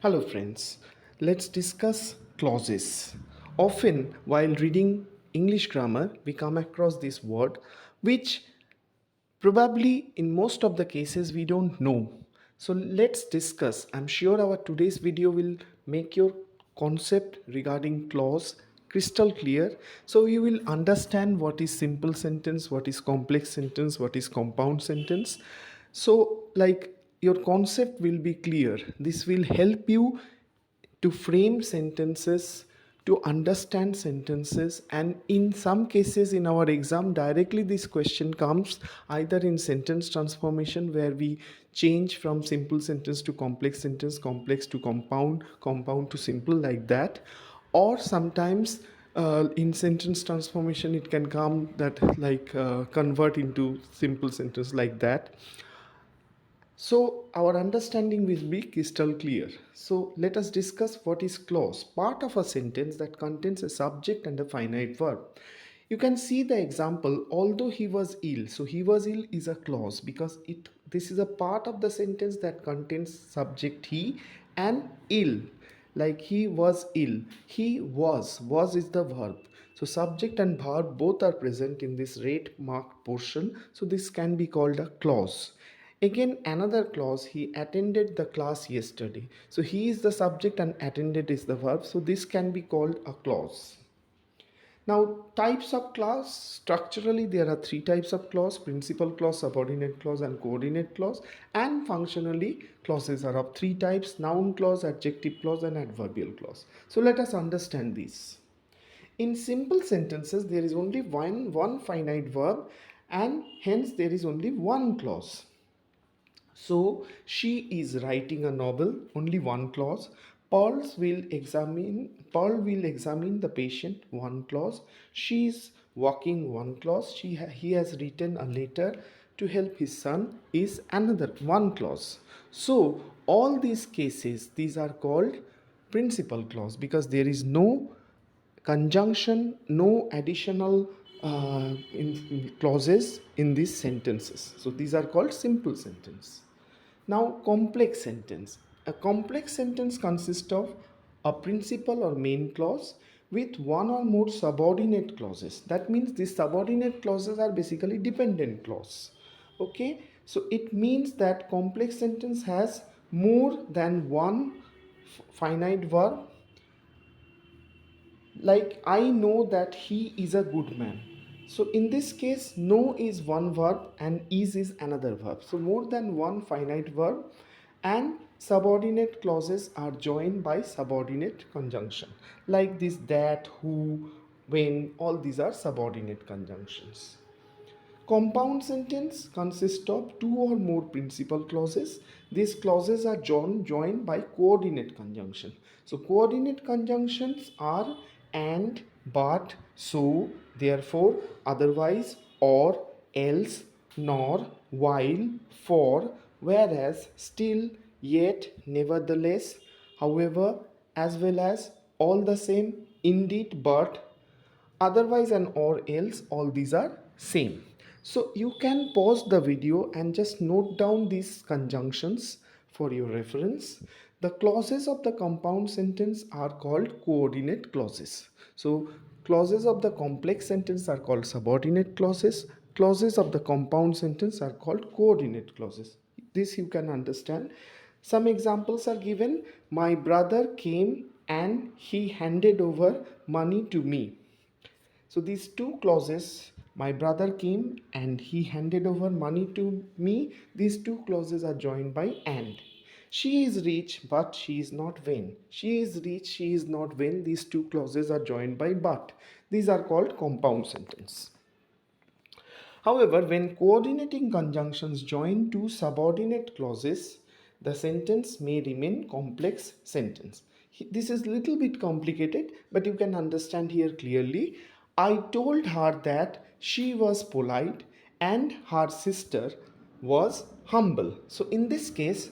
Hello, friends. Let's discuss clauses. Often, while reading English grammar, we come across this word which probably in most of the cases we don't know. So, let's discuss. I'm sure our today's video will make your concept regarding clause crystal clear, so you will understand what is simple sentence, what is complex sentence, what is compound sentence. So like your concept will be clear. This will help you to frame sentences, to understand sentences, and in some cases in our exam directly this question comes either in sentence transformation where we change from simple sentence to complex sentence, complex to compound, compound to simple, like that. Or sometimes in sentence transformation it can come that convert into simple sentence, like that. So our understanding will be crystal clear. So let us discuss what is clause. Part of a sentence that contains a subject and a finite verb. You can see the example, although he was ill. So he was ill is a clause because this is a part of the sentence that contains subject he and ill. Like he was ill. He was is the verb. So subject and verb both are present in this red marked portion. So this can be called a clause. Again, another clause, he attended the class yesterday. So he is the subject and attended is the verb. So this can be called a clause. Now, types of clause. Structurally, there are three types of clause: principal clause, subordinate clause, and coordinate clause. And functionally, clauses are of three types: noun clause, adjective clause, and adverbial clause. So let us understand these. In simple sentences, there is only one finite verb, and hence there is only one clause. So she is writing a novel, only one clause. Paul will examine the patient, one clause. She is walking, one clause. He has written a letter to help his son, is another one clause. So all these cases, these are called principal clause because there is no conjunction, no additional clauses in these sentences. So these are called simple sentence. Now, complex sentence. A complex sentence consists of a principal or main clause with one or more subordinate clauses. That means these subordinate clauses are basically dependent clause. Okay, so it means that complex sentence has more than one finite verb. Like, I know that he is a good man. So in this case, know is one verb and is another verb. So more than one finite verb, and subordinate clauses are joined by subordinate conjunction. Like this, that, who, when, all these are subordinate conjunctions. Compound sentence consists of two or more principal clauses. These clauses are joined by coordinate conjunction. So coordinate conjunctions are and, but, so, therefore, otherwise, or, else, nor, while, for, whereas, still, yet, nevertheless, however, as well as, all the same, indeed, but, otherwise, and or else, all these are same. So you can pause the video and just note down these conjunctions for your reference. The clauses of the compound sentence are called coordinate clauses. So clauses of the complex sentence are called subordinate clauses. Clauses of the compound sentence are called coordinate clauses. This you can understand. Some examples are given. My brother came and he handed over money to me. So these two clauses, my brother came and he handed over money to me, these two clauses are joined by and. She is rich but she is not vain. She is rich, she is not vain. These two clauses are joined by but. These are called compound sentence. However, when coordinating conjunctions join two subordinate clauses, the sentence may remain complex sentence. This is little bit complicated, but you can understand here clearly. I told her that she was polite and her sister was humble. So in this case,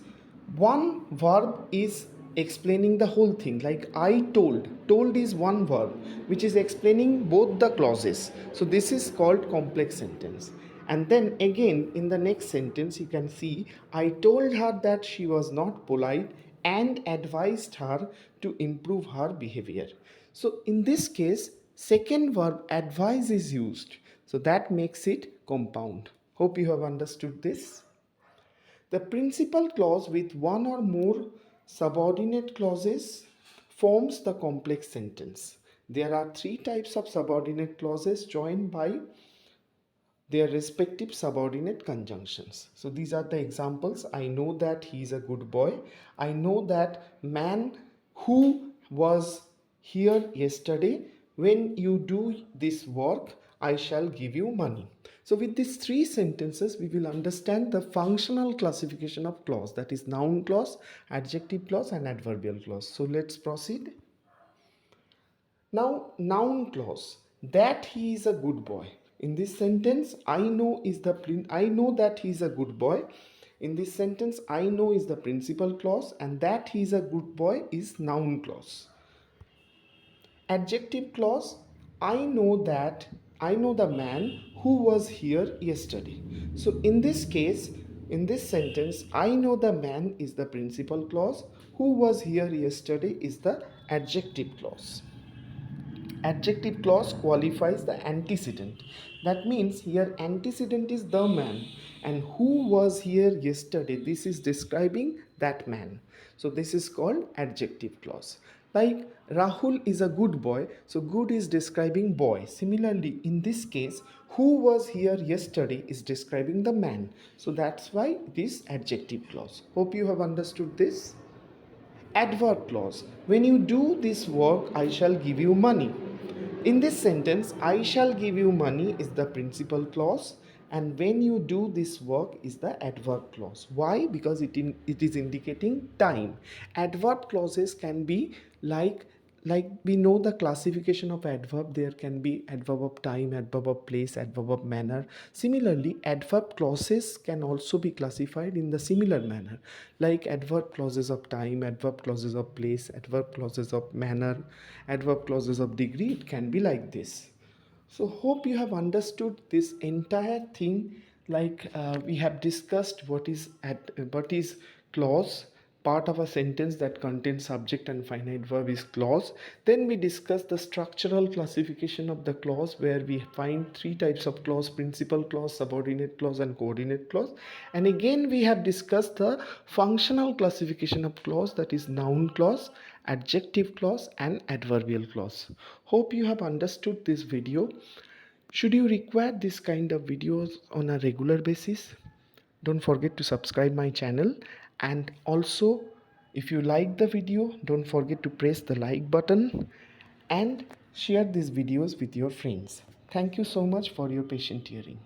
one verb is explaining the whole thing. Like I told is one verb which is explaining both the clauses. So this is called complex sentence. And then again in the next sentence you can see, I told her that she was not polite and advised her to improve her behavior. So in this case, second verb advise is used. So that makes it compound. Hope you have understood this. The principal clause with one or more subordinate clauses forms the complex sentence. There are three types of subordinate clauses joined by their respective subordinate conjunctions. So these are the examples. I know that he is a good boy. I know that man who was here yesterday, when you do this work, I shall give you money. So with these three sentences, we will understand the functional classification of clause, that is noun clause, adjective clause and adverbial clause. So let's proceed. Now, noun clause, that he is a good boy. In this sentence, I know that he is a good boy. In this sentence, I know is the principal clause, and that he is a good boy is noun clause. Adjective clause, I know the man who was here yesterday. So in this case, in this sentence, I know the man is the principal clause, who was here yesterday is the adjective clause. Adjective clause qualifies the antecedent. That means here antecedent is the man, and who was here yesterday, this is describing that man. So this is called adjective clause. Like Rahul is a good boy, so good is describing boy. Similarly, in this case, who was here yesterday is describing the man. So that's why this adjective clause. Hope you have understood this. Adverb clause, when you do this work, I shall give you money. In this sentence, I shall give you money is the principal clause, and when you do this work is the adverb clause. Why? Because it is indicating time. Adverb clauses can be like we know the classification of adverb. There can be adverb of time, adverb of place, adverb of manner. Similarly, adverb clauses can also be classified in the similar manner, like adverb clauses of time, adverb clauses of place, adverb clauses of manner, adverb clauses of degree. It can be like this. So hope you have understood this entire thing. We have discussed what is clause. Part of a sentence that contains subject and finite verb is clause. Then we discuss the structural classification of the clause, where we find three types of clause: principal clause, subordinate clause and coordinate clause. And again we have discussed the functional classification of clause, that is noun clause, adjective clause and adverbial clause. Hope you have understood this video. Should you require this kind of videos on a regular basis, don't forget to subscribe my channel, and also if you like the video, don't forget to press the like button and share these videos with your friends. Thank you so much for your patient hearing.